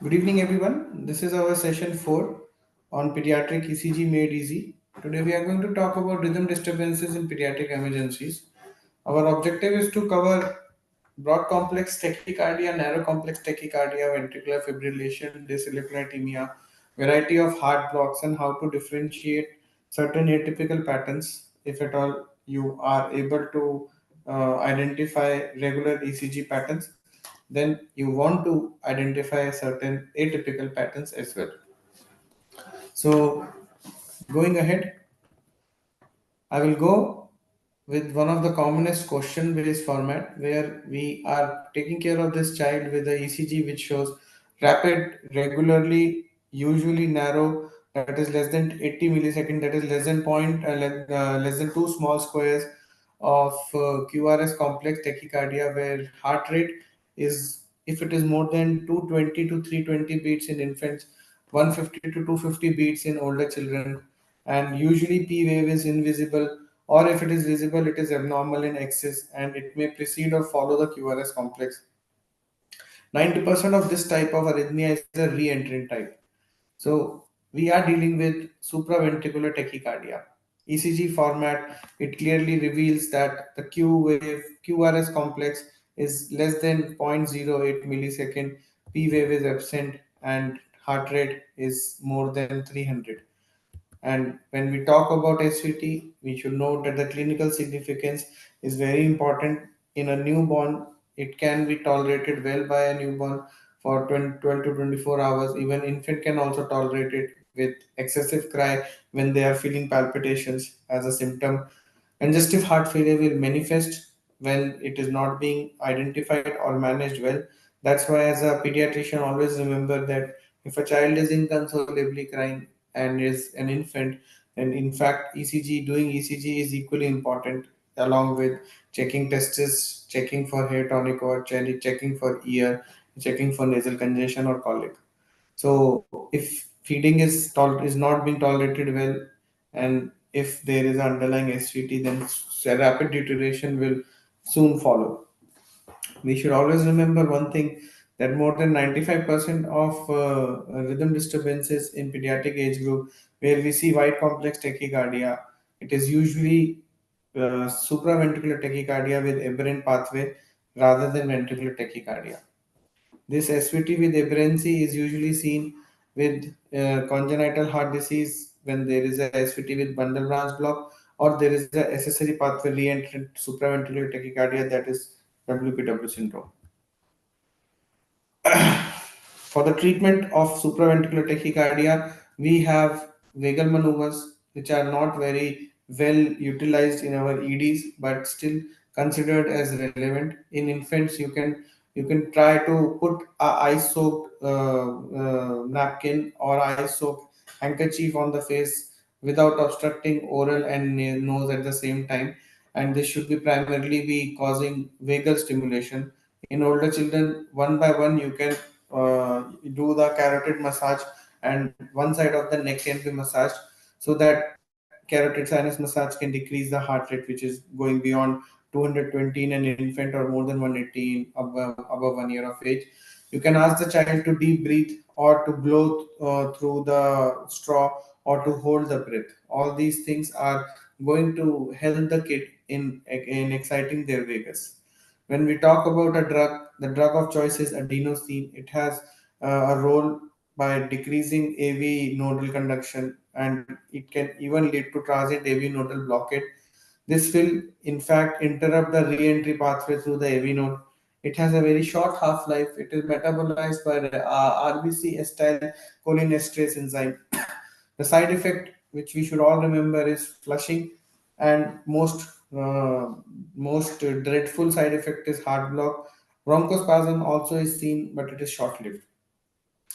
Good evening, everyone. This is our session 4 on pediatric ECG made easy. Today, we are going to talk about rhythm disturbances in pediatric emergencies. Our objective is to cover broad complex tachycardia, narrow complex tachycardia, ventricular fibrillation, dyselectrolytemia, variety of heart blocks, and how to differentiate certain atypical patterns, if at all you are able to identify regular ECG patterns. Then you want to identify certain atypical patterns as well. So, going ahead, I will go with one of the commonest question based format where we are taking care of this child with the ECG which shows rapid, regularly, usually narrow, that is less than 80 millisecond, that is less than less than two small squares of QRS complex tachycardia where heart rate is, if it is more than 220 to 320 beats in infants, 150 to 250 beats in older children, and usually P wave is invisible, or if it is visible, it is abnormal in excess and it may precede or follow the QRS complex. 90% of this type of arrhythmia is a re-entrant type. So we are dealing with supraventricular tachycardia. ECG format, it clearly reveals that the Q wave QRS complex is less than zero point zero 0.08 millisecond, P wave is absent, and heart rate is more than 300. And when we talk about SVT, we should note that the clinical significance is very important in a newborn. It can be tolerated well by a newborn for 20, 12 to 24 hours. Even infant can also tolerate it with excessive cry when they are feeling palpitations as a symptom. Congestive heart failure will manifest when it is not being identified or managed well. That's why, as a pediatrician, always remember that if a child is inconsolably crying and is an infant, then in fact, doing ECG is equally important, along with checking testes, checking for hair tonic or checking for ear, checking for nasal congestion or colic. So if feeding is not being tolerated well, and if there is underlying SVT, then rapid deterioration will soon follow. We should always remember one thing, that more than 95% of rhythm disturbances in pediatric age group where we see wide complex tachycardia, it is usually supraventricular tachycardia with aberrant pathway rather than ventricular tachycardia. This SVT with aberrancy is usually seen with congenital heart disease when there is a SVT with bundle branch block, or there is a accessory pathway re-entrant supraventricular tachycardia, that is WPW syndrome. For the treatment of supraventricular tachycardia, we have vagal maneuvers which are not very well utilized in our EDs but still considered as relevant. In infants, you can try to put a ice soaked napkin or ice soaked handkerchief on the face without obstructing oral and nose at the same time, and this should be primarily be causing vagal stimulation. In older children, one by one, you can do the carotid massage, and one side of the neck can be massaged so that carotid sinus massage can decrease the heart rate, which is going beyond 220 in an infant or more than 180 in above 1 year of age. You can ask the child to deep breathe or to blow through the straw or to hold the breath. All these things are going to help the kid in exciting their vagus. When we talk about a drug, the drug of choice is adenosine. It has a role by decreasing AV nodal conduction, and it can even lead to transient AV nodal blockade. This will, in fact, interrupt the re-entry pathway through the AV node. It has a very short half-life. It is metabolized by the RBC acetylcholinesterase enzyme. The side effect, which we should all remember, is flushing, and most dreadful side effect is heart block. Bronchospasm also is seen, but it is short-lived.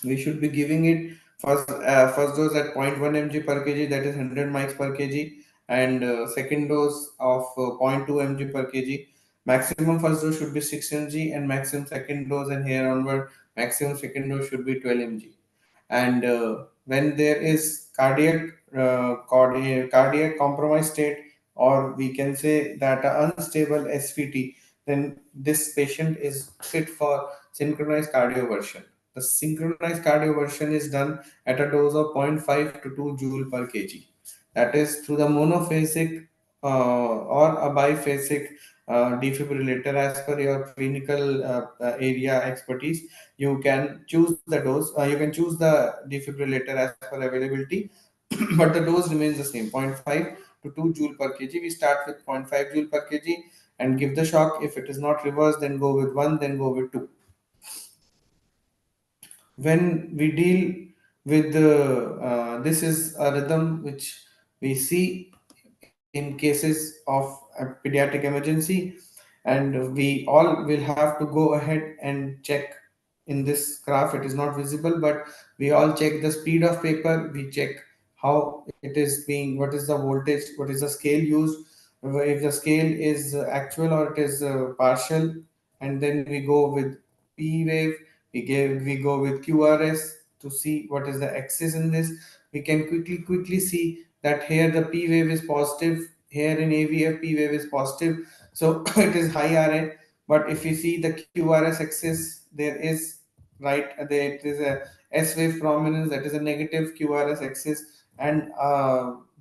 We should be giving it first dose at zero point 0.1 mg per kg, that is 100 mics per kg, and second dose of zero point 0.2 mg per kg. Maximum first dose should be 6 mg, and maximum second dose and here onward, maximum second dose should be 12 mg. And when there is cardiac compromised state, or we can say that a unstable SVT, then this patient is fit for synchronized cardioversion. The synchronized cardioversion is done at a dose of zero point 0.5 to 2 joule per kg. That is through the monophasic or a biphasic defibrillator as per your clinical area expertise. You can choose the dose. You can choose the defibrillator as per availability, but the dose remains the same, zero point 0.5 to 2 joule per kg. We start with zero point 0.5 joule per kg and give the shock. If it is not reversed, then go with 1, then go with 2. When we deal with this is a rhythm which we see in cases of a pediatric emergency, and we all will have to go ahead and check. In this graph it is not visible, but we all check the speed of paper, we check how it is being, what is the voltage, what is the scale used, if the scale is actual or it is partial, and then we go with p wave, we go with qrs to see what is the axis in this. We can quickly see that here the p wave is positive, here in avf p wave is positive, so it is high ra. But if you see the qrs axis, there is there it is a s wave prominence, that is a negative qrs axis, and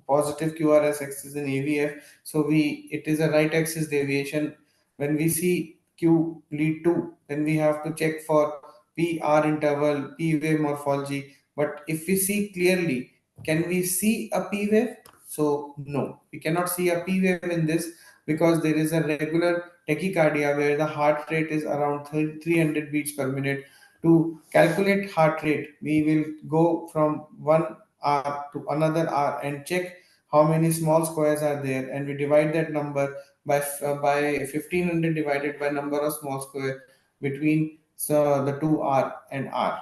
positive qrs axis in avf. So we it is a right axis deviation. When we see q lead to, then we have to check for pr interval, p wave morphology. But if we see clearly, can we see a p wave? So no, we cannot see a p wave in this, because there is a regular tachycardia where the heart rate is around 300 beats per minute. To calculate heart rate, we will go from one hour to another hour and check how many small squares are there, and we divide that number by 1500 divided by number of small square between the 2 hour and hour.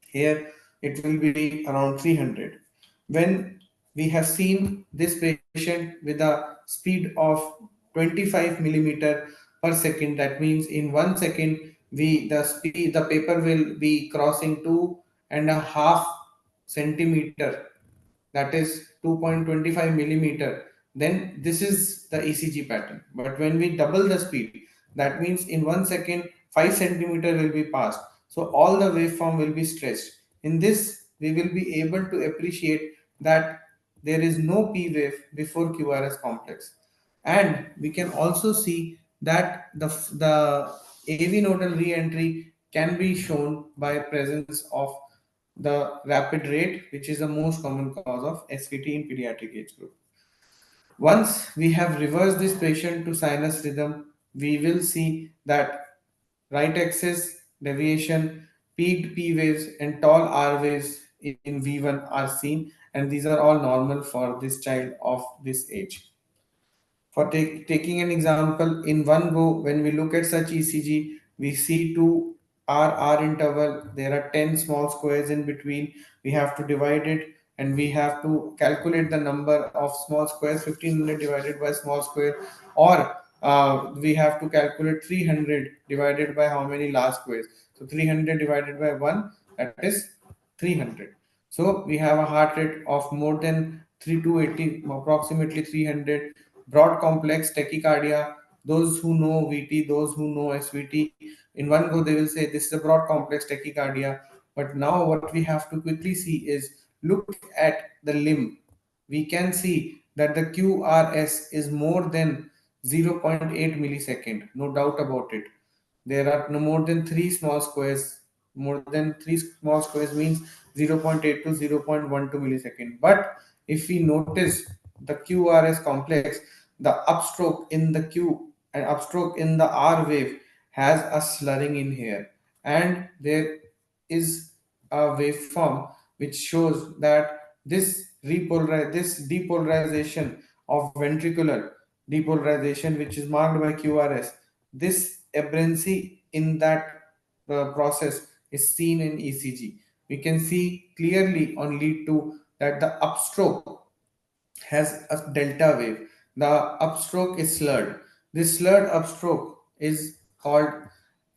Here it will be around 300. When we have seen this patient with a speed of 25 millimeter per second, that means in 1 second the paper will be crossing 2.5 centimeter, that is 2.25 millimeter, then this is the ECG pattern. But when we double the speed, that means in 1 second 5 centimeter will be passed. So all the waveform will be stretched. In this, we will be able to appreciate that there is no P wave before QRS complex. And we can also see that the AV nodal re-entry can be shown by presence of the rapid rate, which is the most common cause of SVT in pediatric age group. Once we have reversed this patient to sinus rhythm, we will see that right axis deviation, peaked P waves, and tall R waves in V1 are seen, and these are all normal for this child of this age. For taking an example, in one go, when we look at such ECG, we see two RR interval. There are 10 small squares in between. We have to divide it, and we have to calculate the number of small squares, 1500 divided by small square, or we have to calculate 300 divided by how many large squares. So 300 divided by 1, that is 300. So we have a heart rate of more than 3280, approximately 300. Broad complex tachycardia. Those who know VT, those who know SVT, in one go they will say this is a broad complex tachycardia. But now what we have to quickly see is look at the limb. We can see that the QRS is more than 0.8 millisecond, no doubt about it. There are no more than three small squares. More than three small squares means 0.8 to 0.12 millisecond. But if we notice the QRS complex, the upstroke in the Q and upstroke in the R wave has a slurring in here, and there is a waveform which shows that this depolarization of ventricular depolarization, which is marked by QRS, this aberrancy in that process is seen in ECG. We can see clearly on lead 2 that the upstroke has a delta wave. The upstroke is slurred. This slurred upstroke is called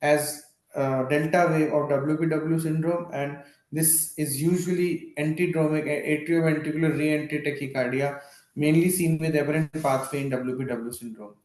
as delta wave of WPW syndrome, and this is usually antidromic atrioventricular re-entry tachycardia, mainly seen with aberrant pathway in WPW syndrome.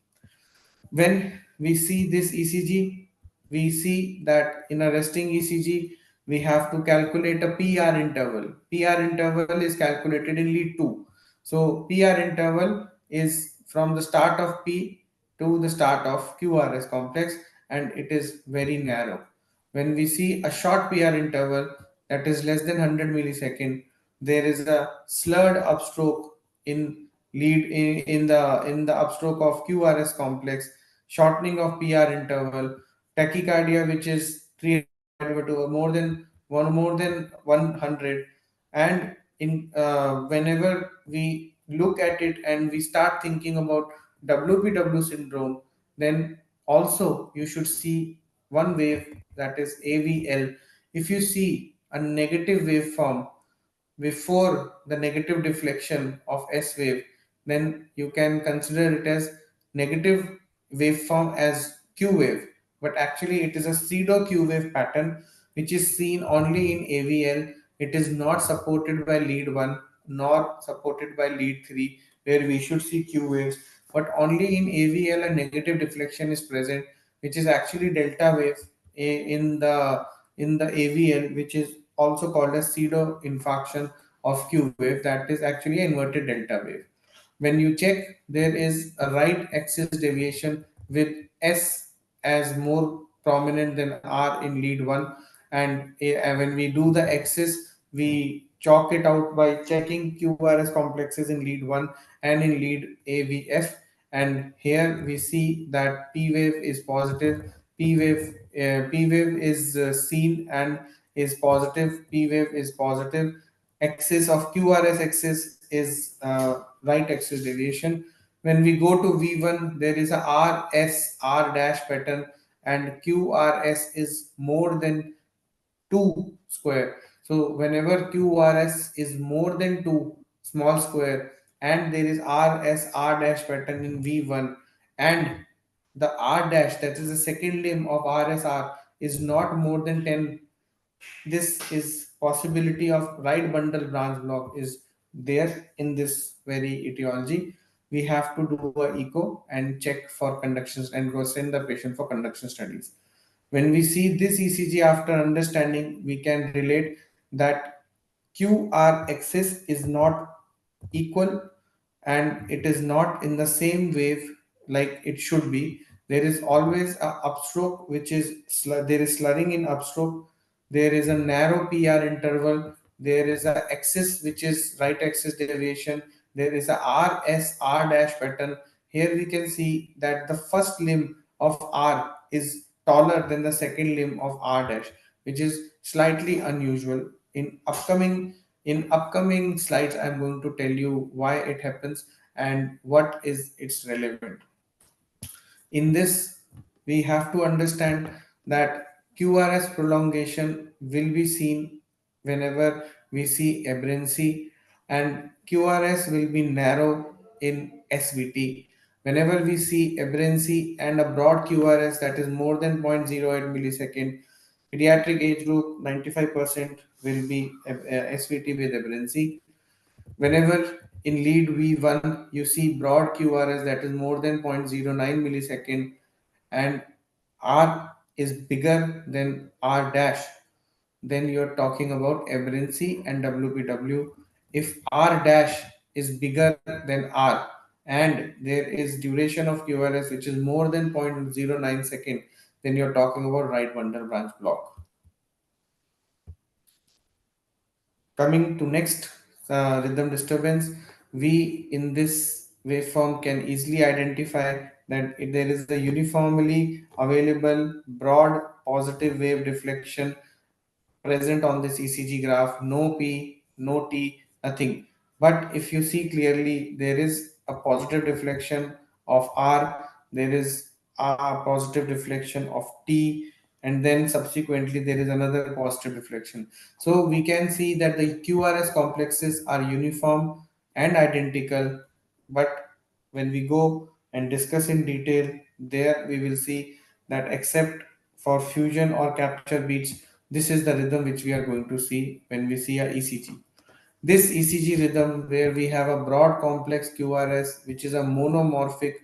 When we see this ECG, we see that in a resting ECG, we have to calculate a PR interval. PR interval is calculated in lead 2. So PR interval is from the start of P to the start of QRS complex, and it is very narrow. When we see a short PR interval that is less than 100 millisecond, there is a slurred upstroke in in the upstroke of QRS complex, shortening of PR interval, tachycardia which is 300 over to more than 100, and in whenever we look at it and we start thinking about WPW syndrome, then also you should see one wave, that is AVL. If you see a negative waveform before the negative deflection of S wave, then you can consider it as negative waveform as Q wave. But actually, it is a pseudo Q wave pattern which is seen only in AVL. It is not supported by lead 1 nor supported by lead 3, where we should see Q waves. But only in AVL a negative deflection is present, which is actually delta wave in the AVL, which is also called as pseudo infarction of Q wave, that is actually an inverted delta wave. When you check, there is a right axis deviation with S as more prominent than R in lead 1. And when we do the axis, we chalk it out by checking QRS complexes in lead 1 and in lead AVF. And here we see that P wave is positive. P wave is seen and is positive. P wave is positive. Axis of QRS axis is right axis deviation. When we go to V1, there is a RS R dash pattern, and QRS is more than 2 square. So whenever QRS is more than 2 small square, and there is RS R dash pattern in V1, and the R dash, that is the second limb of RSR, is not more than 10, this is possibility of right bundle branch block is there in this very etiology. We have to do a echo and check for conductions and go send the patient for conduction studies. When we see this ECG after understanding, we can relate that QR axis is not equal, and it is not in the same wave like it should be. There is always a upstroke which is there is slurring in upstroke. There is a narrow PR interval. There is a axis which is right axis deviation. There is a RS R dash pattern. Here we can see that the first limb of R is taller than the second limb of R dash, which is slightly unusual. In upcoming slides, I'm going to tell you why it happens and what is its relevant. In this, we have to understand that QRS prolongation will be seen whenever we see aberrancy, and QRS will be narrow in SVT. Whenever we see aberrancy and a broad QRS that is more than 0.08 millisecond, pediatric age group 95% will be SVT with aberrancy. Whenever in lead V1 you see broad QRS that is more than 0.09 millisecond, and R is bigger than R dash, then you're talking about aberrancy and WPW. If R dash is bigger than R and there is duration of QRS which is more than 0.09 second, then you're talking about right bundle branch block. Coming to next rhythm disturbance, we in this waveform can easily identify that if there is a uniformly available broad positive wave deflection present on this ECG graph, no P, no T, nothing. But if you see clearly, there is a positive deflection of R, there is a positive deflection of T, and then subsequently there is another positive deflection. So we can see that the QRS complexes are uniform and identical, but when we go and discuss in detail, there we will see that except for fusion or capture beats, this is the rhythm which we are going to see when we see a ECG. This ECG rhythm where we have a broad complex QRS, which is a monomorphic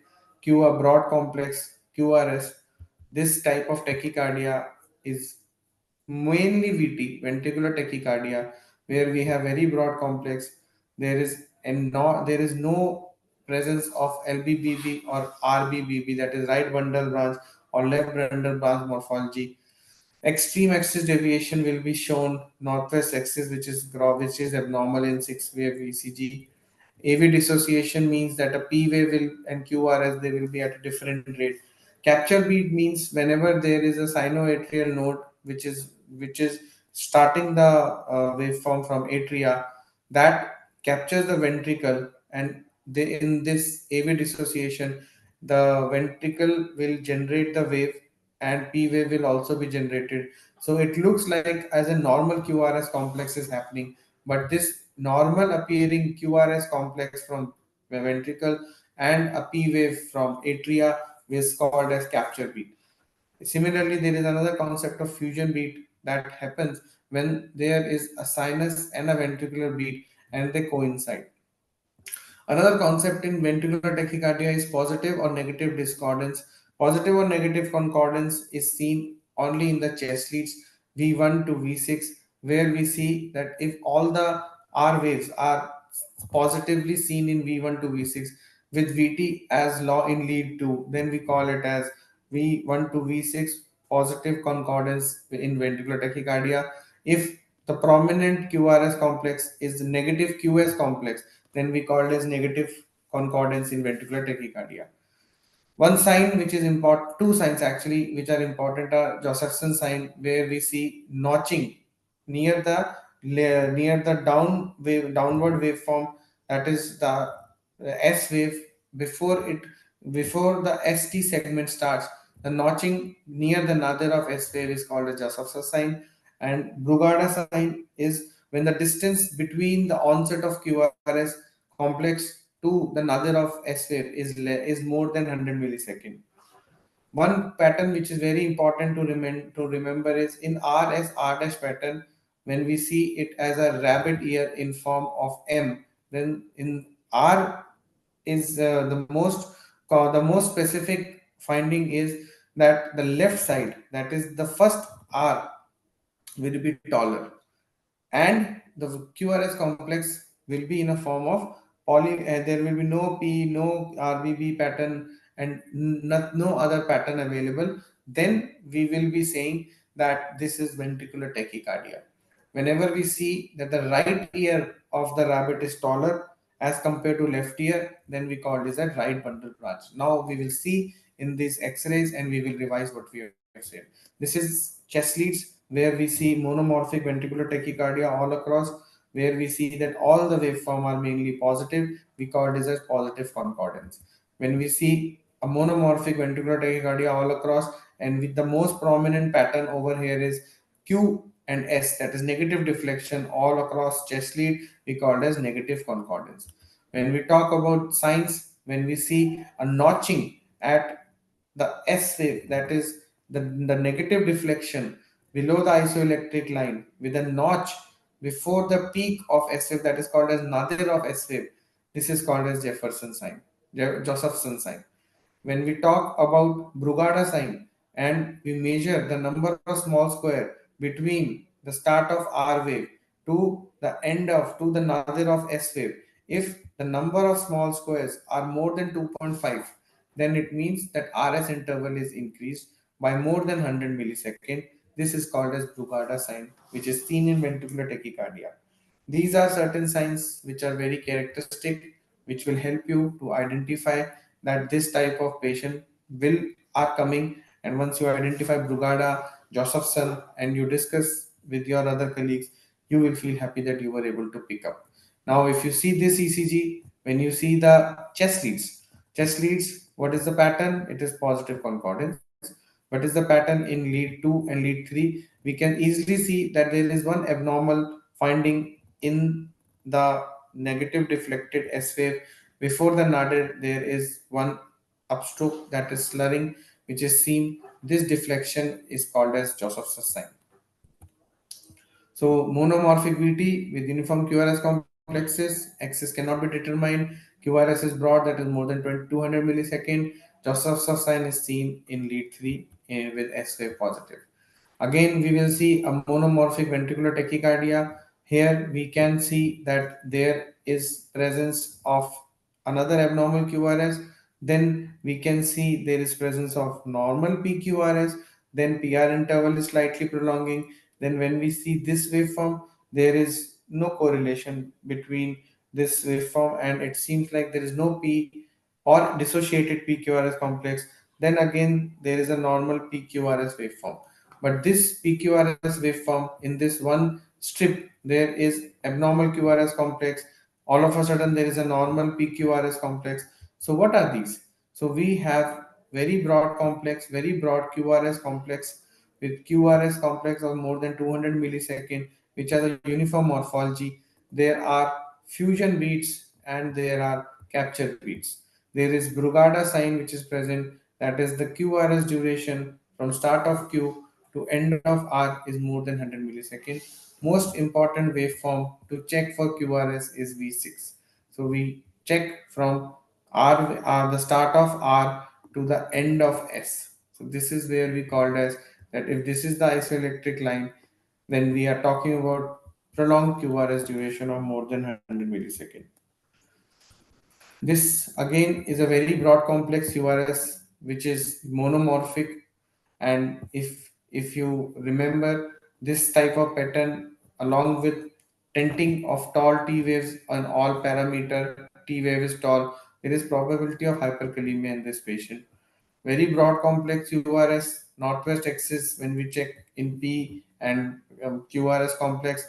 Q, a broad complex QRS, this type of tachycardia is mainly VT, ventricular tachycardia, where we have very broad complex. There is no presence of LBBB or RBBB, that is right bundle branch or left bundle branch morphology. Extreme axis deviation will be shown northwest axis, which is abnormal in six-wave ECG. AV dissociation means that a P wave will and QRS they will be at a different rate. Capture beat means whenever there is a sinoatrial node which is starting the waveform from atria, that captures the ventricle, and in this AV dissociation the ventricle will generate the wave and P wave will also be generated. So it looks like as a normal QRS complex is happening, but this normal appearing QRS complex from the ventricle and a P wave from atria is called as capture beat. Similarly, there is another concept of fusion beat that happens when there is a sinus and a ventricular beat and they coincide. Another concept in ventricular tachycardia is positive or negative discordance. Positive or negative concordance is seen only in the chest leads V1 to V6, where we see that if all the R waves are positively seen in V1 to V6 with VT as law in lead 2, then we call it as V1 to V6 positive concordance in ventricular tachycardia. If the prominent QRS complex is the negative QS complex, then we call it as negative concordance in ventricular tachycardia. One sign which is important, two signs actually which are important are Josephson sign, where we see notching near the downward waveform, that is the S wave before it before the ST segment starts. The notching near the nadir of S wave is called a Josephson sign, and Brugada sign is when the distance between the onset of QRS complex to the nadir of S wave is more than 100 millisecond. One pattern which is very important to remember is in RS R dash pattern, when we see it as a rabbit ear in form of M, then in R is the most specific finding is that the left side, that is the first R, will be taller, and the QRS complex will be in a form of there will be no P, no RBB pattern, and no other pattern available. Then we will be saying that this is ventricular tachycardia. Whenever we see that the right ear of the rabbit is taller as compared to left ear, then we call this a right bundle branch. Now we will see in these X-rays and we will revise what we have said. This is chest leads where we see monomorphic ventricular tachycardia all across, where we see that all the waveform are mainly positive. We call this as positive concordance. When we see a monomorphic ventricular tachycardia all across, and with the most prominent pattern over here is Q and S, that is negative deflection all across chest lead, we call it as negative concordance. When we talk about signs, when we see a notching at the S wave, that is the negative deflection below the isoelectric line with a notch before the peak of S wave, that is called as nadir of S wave. This is called as Jefferson sign, Josephson sign. When we talk about Brugada sign and we measure the number of small square between the start of R wave to the nadir of S wave, if the number of small squares are more than 2.5, then it means that RS interval is increased by more than 100 millisecond. This is called as Brugada sign, which is seen in ventricular tachycardia. These are certain signs which are very characteristic, which will help you to identify that this type of patient will are coming. And once you identify Brugada, Josephson, and you discuss with your other colleagues, you will feel happy that you were able to pick up. Now, if you see this ECG, when you see the chest leads, what is the pattern? It is positive concordance. What is the pattern in lead 2 and lead 3? We can easily see that there is one abnormal finding in the negative deflected S wave. Before the nadir, there is one upstroke, that is slurring, which is seen. This deflection is called as Joseph's sign. So monomorphic VT with uniform QRS complexes, axis cannot be determined. QRS is broad, that is more than 200 millisecond. Joseph's sign is seen in lead 3 with S wave positive. Again, we will see a monomorphic ventricular tachycardia. Here we can see that there is presence of another abnormal QRS. Then we can see there is presence of normal PQRS. Then PR interval is slightly prolonging. Then when we see this waveform, there is no correlation between this waveform, and it seems like there is no P or dissociated PQRS complex. Then again, there is a normal PQRS waveform. But this PQRS waveform, in this one strip, there is abnormal QRS complex. All of a sudden, there is a normal PQRS complex. So what are these? So we have very broad complex, very broad QRS complex with QRS complex of more than 200 millisecond, which has a uniform morphology. There are fusion beats and there are capture beats. There is Brugada sign which is present, that is the QRS duration from start of Q to end of R is more than 100 millisecond. Most important waveform to check for QRS is V6. So we check from R, the start of R to the end of S. So this is where we called as that if this is the isoelectric line, then we are talking about prolonged QRS duration of more than 100 millisecond. This again is a very broad complex QRS which is monomorphic, and if you remember this type of pattern along with tenting of tall T waves on all parameter, T wave is tall, there is probability of hyperkalemia in this patient. Very broad complex URS, northwest axis when we check in P and QRS complex,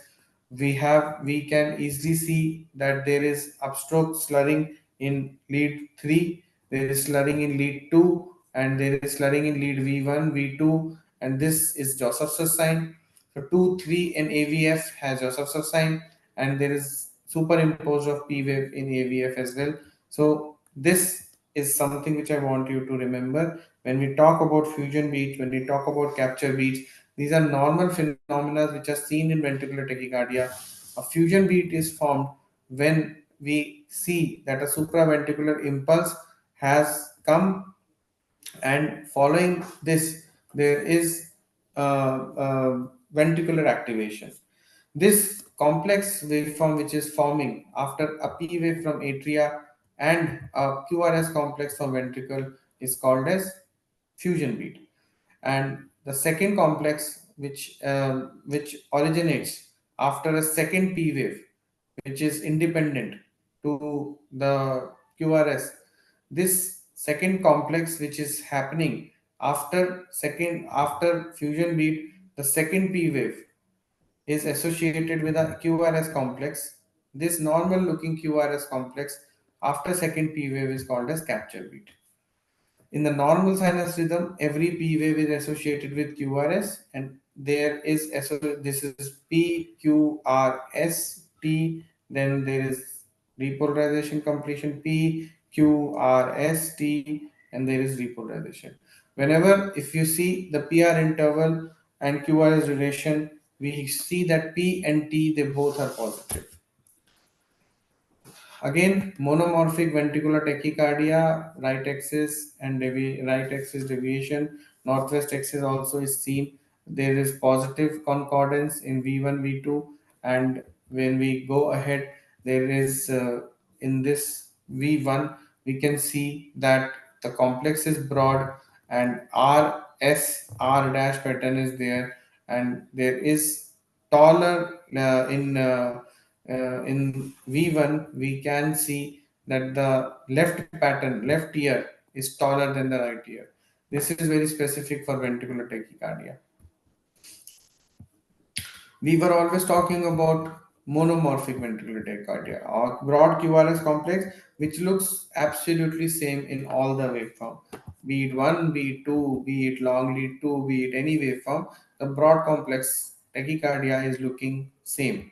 we can easily see that there is upstroke slurring in lead 3, there is slurring in lead 2, and there is slurring in lead V1, V2, and this is Joseph's sign. So 2, 3 and AVF has Joseph's sign, and there is superimposed of P wave in AVF as well. So this is something which I want you to remember when we talk about fusion beats, when we talk about capture beats. These are normal phenomena which are seen in ventricular tachycardia. A fusion beat is formed when we see that a supraventricular impulse has come, and following this, there is ventricular activation. This complex waveform which is forming after a P wave from atria and a QRS complex from ventricle is called as fusion beat. And the second complex which originates after a second P wave, which is independent to the QRS. This second complex which is happening after fusion beat, the second P wave is associated with a QRS complex. This normal looking QRS complex after second P wave is called as capture beat. In the normal sinus rhythm, every P wave is associated with QRS, and this is PQRST. Then there is repolarization completion PQRST, and there is repolarization. Whenever if you see the PR interval and QRS duration, we see that P and T they both are positive. Again, monomorphic ventricular tachycardia, right axis and right axis deviation, northwest axis also is seen. There is positive concordance in V1, V2, and when we go ahead, there is in this V1, we can see that the complex is broad and R dash pattern is there, and there is taller in V1, we can see that the left ear is taller than the right ear. This is very specific for ventricular tachycardia. We were always talking about monomorphic ventricular tachycardia or broad QRS complex, which looks absolutely same in all the waveform. Be it 1, be it 2, be it long lead 2, be it any waveform, the broad complex tachycardia is looking same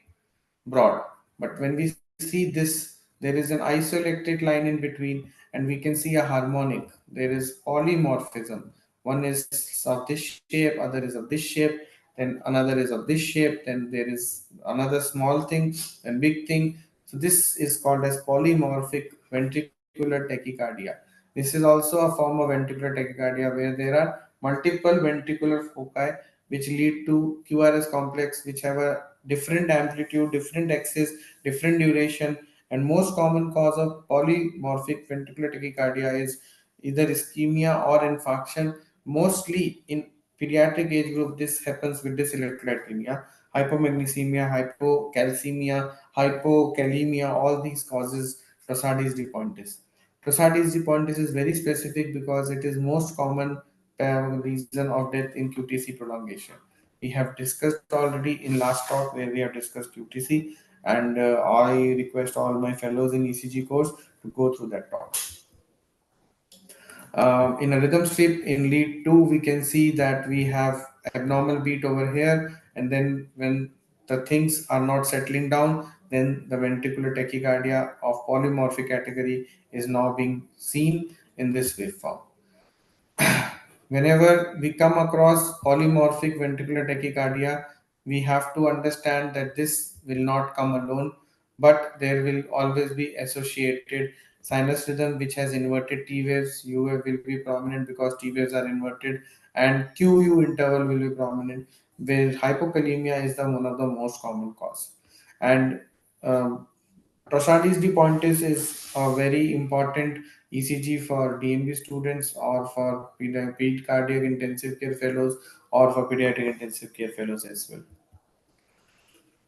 broad. But when we see this, there is an isoelectric line in between, and we can see a harmonic. There is polymorphism. One is of this shape, other is of this shape, then another is of this shape, then there is another small thing and big thing. So this is called as polymorphic ventricular tachycardia. This is also a form of ventricular tachycardia where there are multiple ventricular foci which lead to QRS complex, which have a different amplitude, different axis, different duration, and most common cause of polymorphic ventricular tachycardia is either ischemia or infarction. Mostly in pediatric age group, this happens with dyslipidemia, hypomagnesemia, hypocalcemia, hypokalemia. All these causes Torsades de Pointes. Torsades de Pointes is very specific because it is most common reason of death in QTC prolongation. We have discussed already in last talk where we have discussed QTC, and I request all my fellows in ECG course to go through that talk. In a rhythm strip in lead 2, we can see that we have abnormal beat over here, and then when the things are not settling down, then the ventricular tachycardia of polymorphic category is now being seen in this waveform. Whenever we come across polymorphic ventricular tachycardia, we have to understand that this will not come alone, but there will always be associated sinus rhythm which has inverted T waves. U wave will be prominent because T waves are inverted, and QU interval will be prominent, where hypokalemia is the one of the most common cause. And um, Torsades de Pointes is a very important ECG for DMB students or for cardiac intensive care fellows or for pediatric intensive care fellows as well.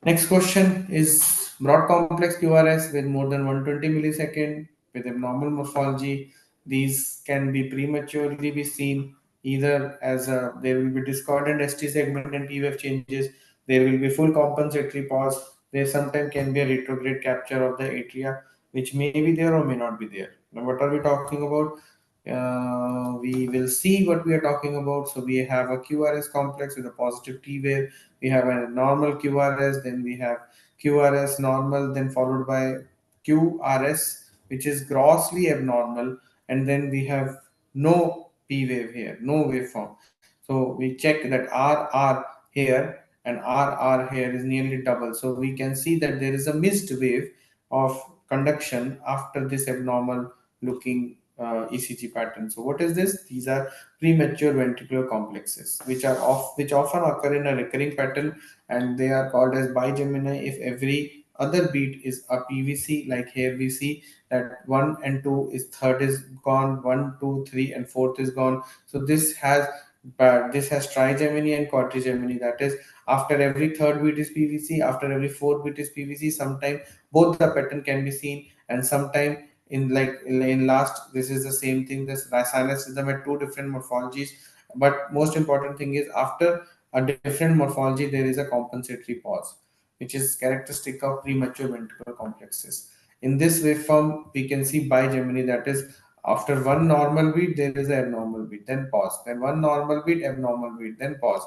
Next question is broad complex QRS with more than 120 millisecond with abnormal morphology. These can be prematurely be seen either as a there will be discordant ST segment and T wave changes. There will be full compensatory pause. There sometimes can be a retrograde capture of the atria, which may be there or may not be there. Now, what are we talking about? We will see what we are talking about. So we have a QRS complex with a positive T wave. We have a normal QRS, then we have QRS normal, then followed by QRS, which is grossly abnormal, and then we have no P wave here, no waveform. So we check that RR here and RR here is nearly double. So we can see that there is a missed wave of conduction after this abnormal looking ECG pattern. So what is this? These are premature ventricular complexes, which often occur in a recurring pattern, and they are called as bigemini if every other beat is a PVC. Like here we see that one and two is third is gone, one, two, three, and fourth is gone. So this has trigemini and quadrigemini. That is, after every third beat is PVC, after every fourth beat is PVC. Sometimes both the pattern can be seen, and sometimes in last this is the same thing. This sinus rhythm at two different morphologies, but most important thing is after a different morphology there is a compensatory pause, which is characteristic of premature ventricular complexes. In this waveform we can see bigemini, that is, after one normal beat there is an abnormal beat, then pause, then one normal beat, abnormal beat, then pause.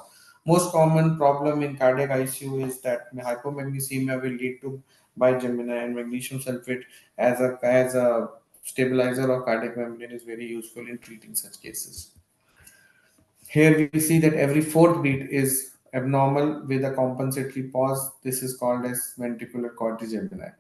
Most common problem in cardiac ICU is that hypomagnesemia will lead to bigemini, and magnesium sulfate as a stabilizer of cardiac membrane is very useful in treating such cases. Here we see that every fourth beat is abnormal with a compensatory pause. This is called as ventricular quadrigemini.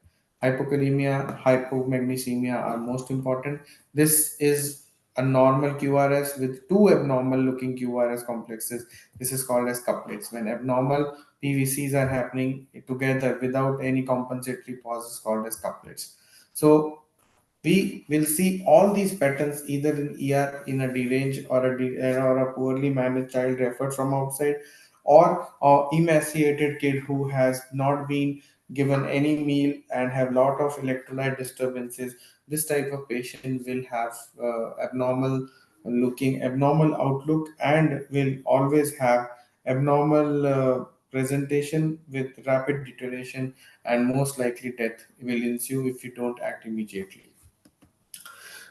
Hypokalemia, hypomagnesemia are most important. This is a normal QRS with two abnormal looking QRS complexes. This is called as couplets. When abnormal PVCs are happening together without any compensatory pause is called as couplets. So we will see all these patterns either in ER in a deranged or a poorly managed child referred from outside, or a emaciated kid who has not been given any meal and have lot of electrolyte disturbances. This type of patient will have abnormal outlook, and will always have abnormal presentation with rapid deterioration, and most likely death will ensue if you don't act immediately.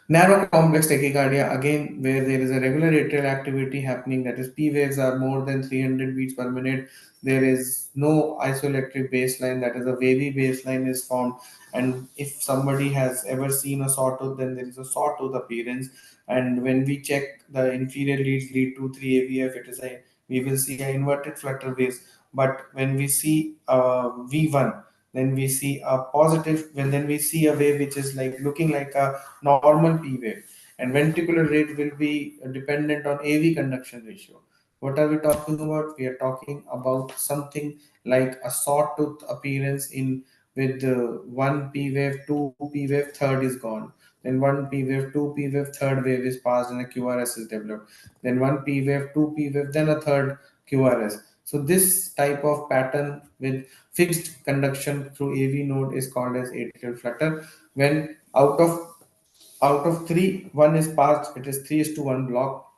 Narrow complex tachycardia, again, where there is a regular atrial activity happening, that is, P waves are more than 300 beats per minute. There is no isoelectric baseline, that is, a wavy baseline is formed. And if somebody has ever seen a sawtooth, then there is a sawtooth appearance. And when we check the inferior leads, lead 2, 3 AVF, we will see an inverted flutter waves. But when we see V1, then we see a positive, then we see a wave which is like looking like a normal P wave. and ventricular rate will be dependent on AV conduction ratio. What are we talking about? We are talking about something like a sawtooth appearance in with one P wave, two P wave, third is gone. Then one P wave, two P wave, third wave is passed and a QRS is developed. Then one P wave, two P wave, then a third QRS. So this type of pattern with fixed conduction through AV node is called as atrial flutter. When out of three, one is passed, it is 3 is to 1 block.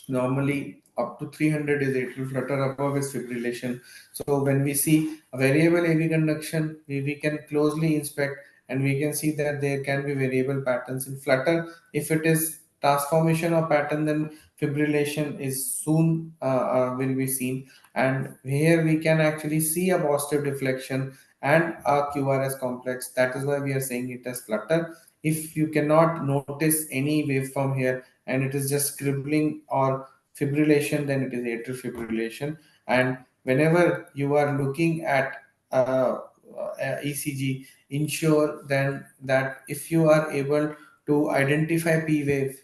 Normally up to 300 is atrial flutter, above is fibrillation. So when we see a variable AV conduction, we can closely inspect and we can see that there can be variable patterns in flutter. If it is transformation or pattern, then fibrillation is soon will be seen. And here we can actually see a positive deflection and a QRS complex. That is why we are saying it as flutter. If you cannot notice any waveform here and it is just scribbling or fibrillation, then it is atrial fibrillation. And whenever you are looking at ECG, ensure then that if you are able to identify P wave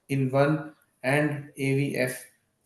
in one and AVF,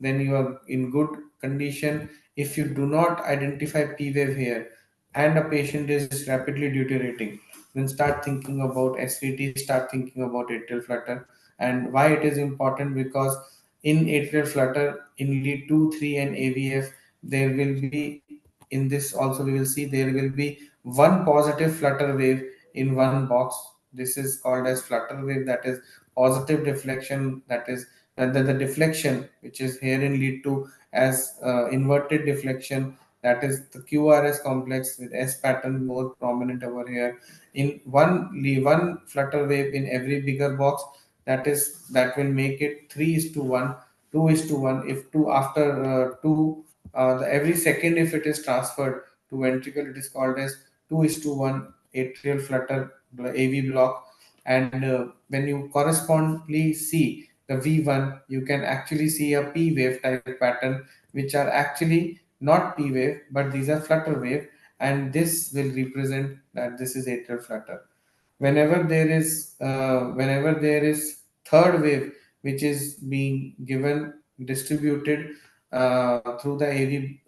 then you are in good condition. If you do not identify P wave here and a patient is rapidly deteriorating, then start thinking about SVT, start thinking about atrial flutter. And why it is important? Because in atrial flutter, in lead 2, 3, and AVF, there will be, in this also we will see, there will be one positive flutter wave in one box. This is called as flutter wave, that is positive deflection, that is the deflection which is herein lead to as inverted deflection, that is the QRS complex with S pattern more prominent over here. In one flutter wave in every bigger box, that will make it 3 is to 1, 2 is to 1. If 2 after 2 every second, if it is transferred to ventricle, it is called as 2 is to 1 atrial flutter AV block. And when you correspondingly see the V1, you can actually see a P wave type pattern, which are actually not P wave, but these are flutter wave, and this will represent that this is atrial flutter. Whenever there is third wave which is being given distributed through the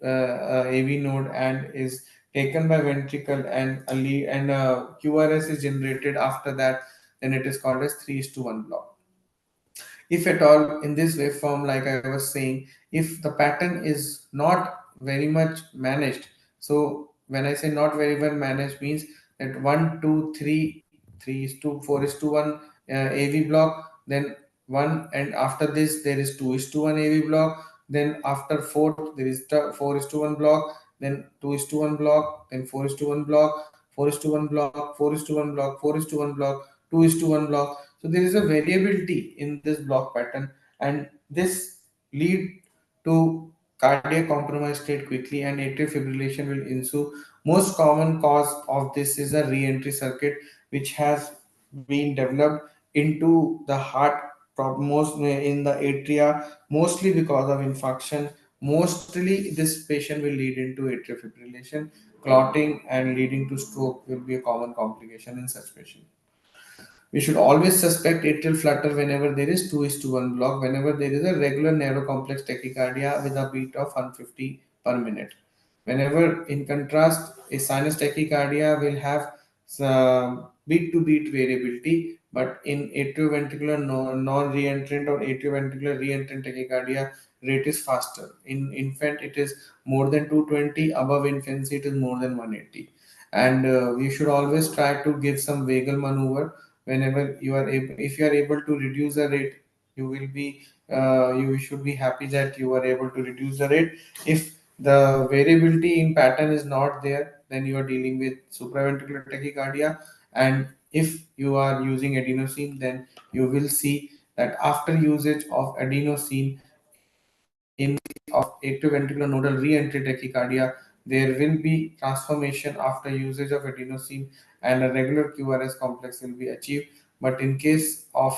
AV node and is taken by ventricle, and a lead and a QRS is generated after that, then it is called as 3 is to 1 block. If at all in this waveform, like I was saying, if the pattern is not very much managed, so when I say not very well managed means that 1 2 3 3 is to 4 is to 1 AV block, then 1, and after this there is 2 is to 1 AV block, then after 4 there is 4 is to 1 block, then 2 is to 1 block, then 4 is to 1 block, 4 is to 1 block, 4 is to 1 block, 4 is to 1 block, 2 is to 1 block. So there is a variability in this block pattern, and this lead to cardiac compromise state quickly, and atrial fibrillation will ensue. Most common cause of this is a re-entry circuit, which has been developed into the heart, most in the atria, mostly because of infarction. Mostly, this patient will lead into atrial fibrillation, clotting, and leading to stroke will be a common complication in such patients. We should always suspect atrial flutter whenever there is 2 is to 1 block, whenever there is a regular narrow complex tachycardia with a beat of 150 per minute. Whenever, in contrast, a sinus tachycardia will have beat to beat variability, but in atrioventricular non-reentrant or atrioventricular reentrant tachycardia, rate is faster. In infant, it is more than 220, above infancy, it is more than 180. And we should always try to give some vagal maneuver whenever you are able. If you are able to reduce the rate, you will be you should be happy that you are able to reduce the rate. If the variability in pattern is not there, then you are dealing with supraventricular tachycardia. And if you are using adenosine, then you will see that after usage of adenosine in of atrioventricular nodal re-entry tachycardia, there will be transformation after usage of adenosine, and a regular QRS complex will be achieved. But in case of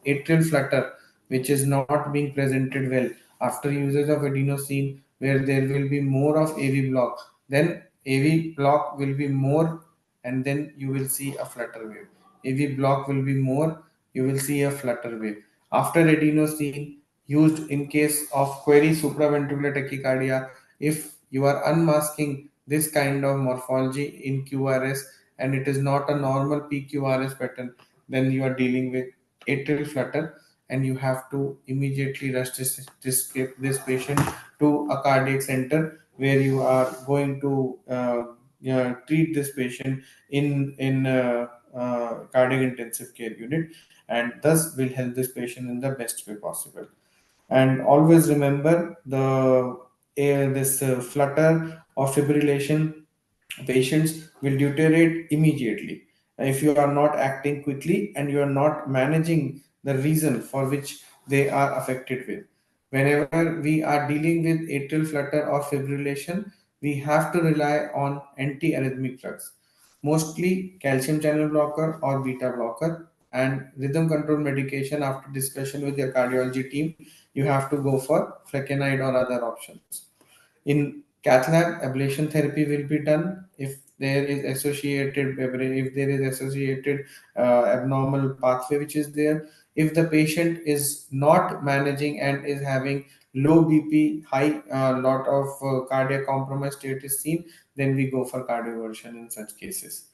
atrial flutter, which is not being presented well after usage of adenosine, where there will be more of AV block, then AV block will be more, and then you will see a flutter wave. AV block will be more, you will see a flutter wave. After adenosine, used in case of query supraventricular tachycardia, if you are unmasking this kind of morphology in QRS and it is not a normal PQRS pattern, then you are dealing with atrial flutter, and you have to immediately rush this patient to a cardiac center where you are going to treat this patient in cardiac intensive care unit, and thus will help this patient in the best way possible. And always remember this flutter or fibrillation patients will deteriorate immediately if you are not acting quickly and you are not managing the reason for which they are affected with. Whenever we are dealing with atrial flutter or fibrillation, we have to rely on antiarrhythmic drugs, mostly calcium channel blocker or beta blocker, and rhythm control medication. After discussion with your cardiology team, you have to go for flecainide or other options. In cath lab, ablation therapy will be done if there is associated abnormal pathway which is there. If the patient is not managing and is having low BP, high lot of cardiac compromise state is seen, then we go for cardioversion in such cases.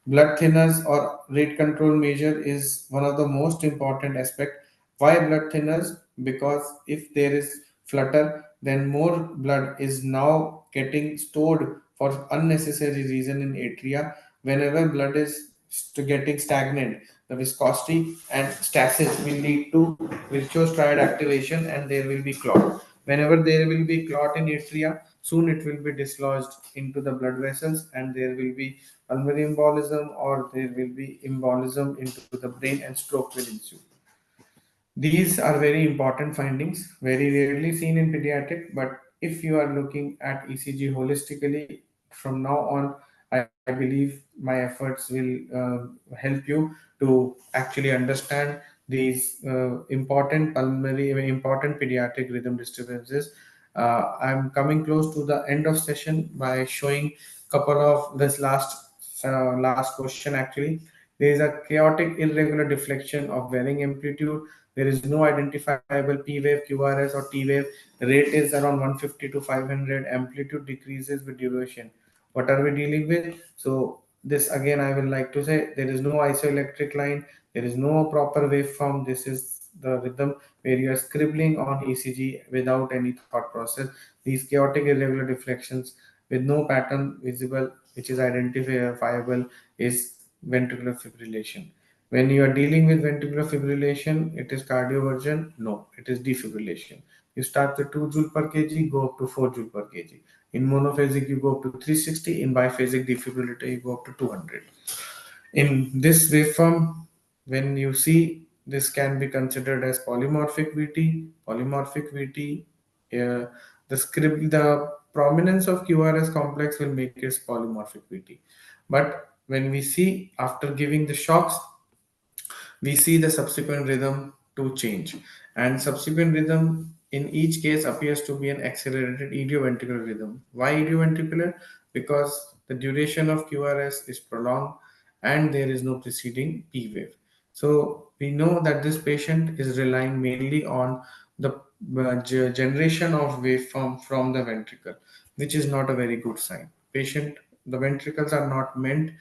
Blood thinners or rate control measure is one of the most important aspect. Why blood thinners? Because if there is flutter, then more blood is now getting stored for unnecessary reason in atria. Whenever blood is getting stagnant, the viscosity and stasis will lead to virtuous triad activation, and there will be clot. Whenever there will be clot in atria, soon it will be dislodged into the blood vessels, and there will be pulmonary embolism or there will be embolism into the brain, and stroke will ensue. These are very important findings, very rarely seen in pediatric, but if you are looking at ECG holistically from now on, I believe my efforts will help you to actually understand these important pediatric rhythm disturbances. I'm coming close to the end of session by showing couple of this last question actually. There is a chaotic irregular deflection of varying amplitude. There is no identifiable P wave, QRS, or T wave. The rate is around 150 to 500. Amplitude decreases with duration. What are we dealing with? So this again, I will like to say there is no isoelectric line. There is no proper waveform. This is the rhythm where you are scribbling on ECG without any thought process. These chaotic irregular deflections with no pattern visible, which is identifiable, is ventricular fibrillation. When you are dealing with ventricular fibrillation, it is cardioversion? No, it is defibrillation. You start with 2 joule per kg, go up to 4 joule per kg. In monophasic, you go up to 360. In biphasic defibrillator, you go up to 200. In this waveform, when you see this can be considered as polymorphic VT. Polymorphic VT, the prominence of QRS complex will make it polymorphic VT. But when we see after giving the shocks, we see the subsequent rhythm to change, and subsequent rhythm in each case appears to be an accelerated idioventricular rhythm. Why idioventricular? Because the duration of QRS is prolonged and there is no preceding P wave. So we know that this patient is relying mainly on the generation of waveform from the ventricle, which is not a very good sign. Patient, the ventricles are not meant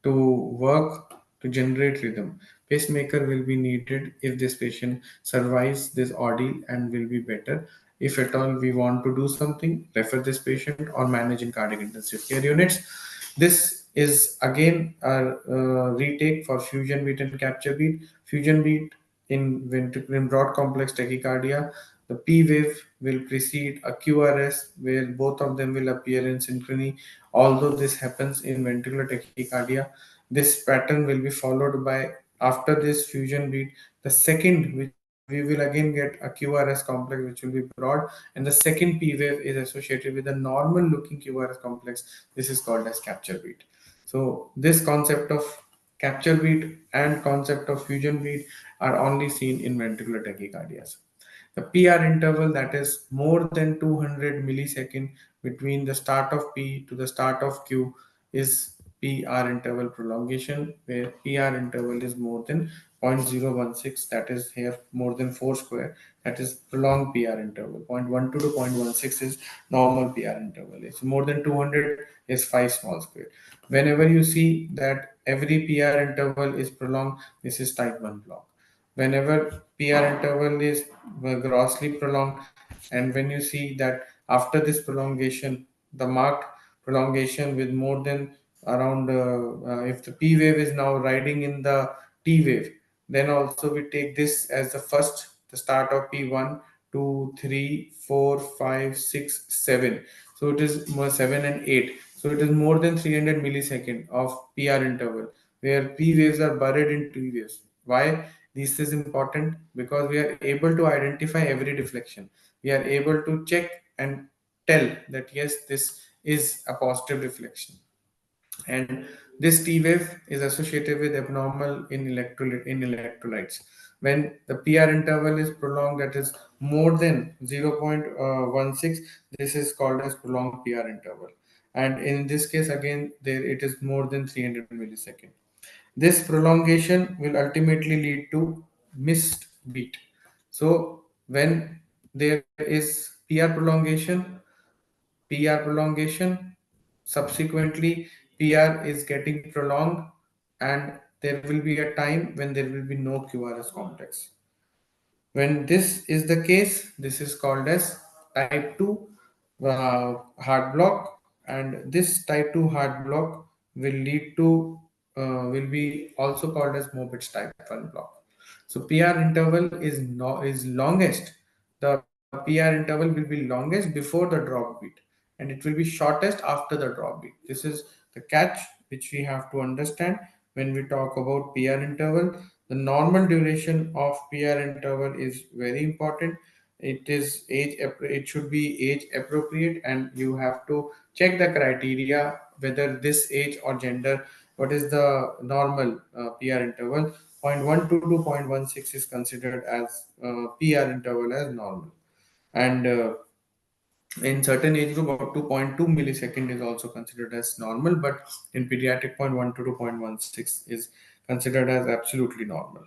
to work to generate rhythm. Pacemaker will be needed if this patient survives this ordeal and will be better. If at all we want to do something, refer this patient or manage in cardiac intensive care units. This is again a retake for fusion beat and capture beat. Fusion beat in broad complex tachycardia, the P wave will precede a QRS where both of them will appear in synchrony. Although this happens in ventricular tachycardia, this pattern will be followed by, after this fusion beat, the second, which we will again get a QRS complex which will be broad, and the second P wave is associated with a normal looking QRS complex. This is called as capture beat. So this concept of capture beat and concept of fusion beat are only seen in ventricular tachycardias. The PR interval, that is more than 200 millisecond between the start of P to the start of Q, is PR interval prolongation, where PR interval is more than 0.016, that is here more than 4 square, that is prolonged PR interval. 0.12 to 0.16 is normal PR interval. It's more than 200 is 5 small square. Whenever you see that every PR interval is prolonged, this is type 1 block. Whenever PR interval is grossly prolonged, and when you see that after this prolongation, the marked prolongation with more than around if the P wave is now riding in the T wave, then also we take this as the start of P1, 2, 3, 4, 5, 6, 7. So it is more 7 and 8. So it is more than 300 millisecond of PR interval where P waves are buried in T waves. Why? This is important because we are able to identify every deflection. We are able to check and tell that yes, this is a positive deflection. And this T wave is associated with abnormal in electrolytes. When the PR interval is prolonged, that is more than 0.16, this is called as prolonged PR interval. And in this case, again, there it is more than 300 milliseconds. This prolongation will ultimately lead to missed beat. So when there is PR prolongation, subsequently PR is getting prolonged, and there will be a time when there will be no QRS complex. When this is the case, this is called as type 2 heart block, and this type 2 heart block will lead to will be also called as Mobitz type 1 block. So PR interval is no, is longest. The PR interval will be longest before the drop beat, and it will be shortest after the drop beat. This is the catch which we have to understand when we talk about PR interval. The normal duration of PR interval is very important. It should be age appropriate, and you have to check the criteria whether this age or gender, what is the normal PR interval. 0.12 to 0.16 is considered as PR interval as normal, and in certain age group up to 0.2 millisecond is also considered as normal, but in pediatric 0.12 to 0.16 is considered as absolutely normal.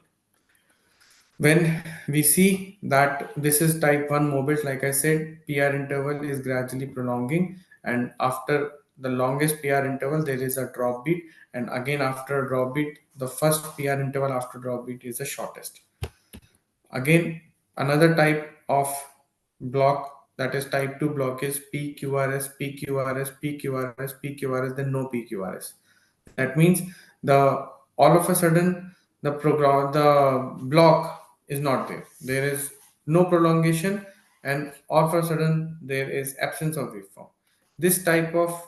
When we see that this is type 1 mobiles, like I said, PR interval is gradually prolonging, and after the longest PR interval there is a drop beat, and again after a drop beat the first PR interval after drop beat is the shortest. Again, another type of block, that is type 2 block, is PQRS, PQRS, PQRS, PQRS, then no PQRS. That means the all of a sudden the block is not there. There is no prolongation, and all of a sudden there is absence of waveform. This type of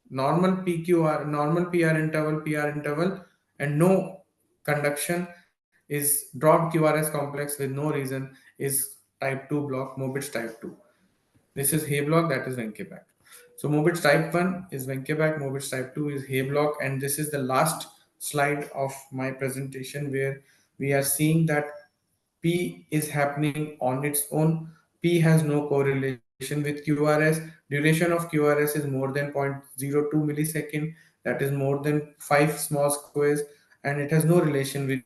normal PR interval, and no conduction is dropped QRS complex with no reason is type 2 block, Mobitz type 2. This is Hay block, that is Venkeback. So Mobitz type 1 is Venkeback, Mobitz type 2 is Hay block, and this is the last slide of my presentation where we are seeing that P is happening on its own. P has no correlation with QRS. Duration of QRS is more than 0.02 millisecond. That is more than 5 small squares, and it has no relation with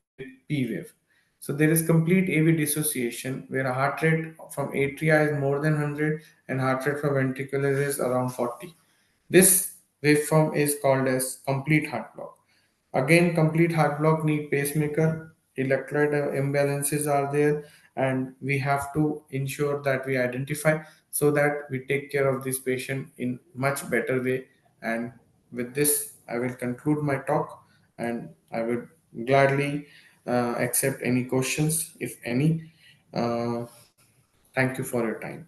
P wave. So there is complete AV dissociation where a heart rate from atria is more than 100 and heart rate from ventricular is around 40. This waveform is called as complete heart block. Again, complete heart block need pacemaker, electrolyte imbalances are there, and we have to ensure that we identify so that we take care of this patient in much better way. And with this, I will conclude my talk, and I would gladly accept any questions, if any. Uh, Thank you for your time.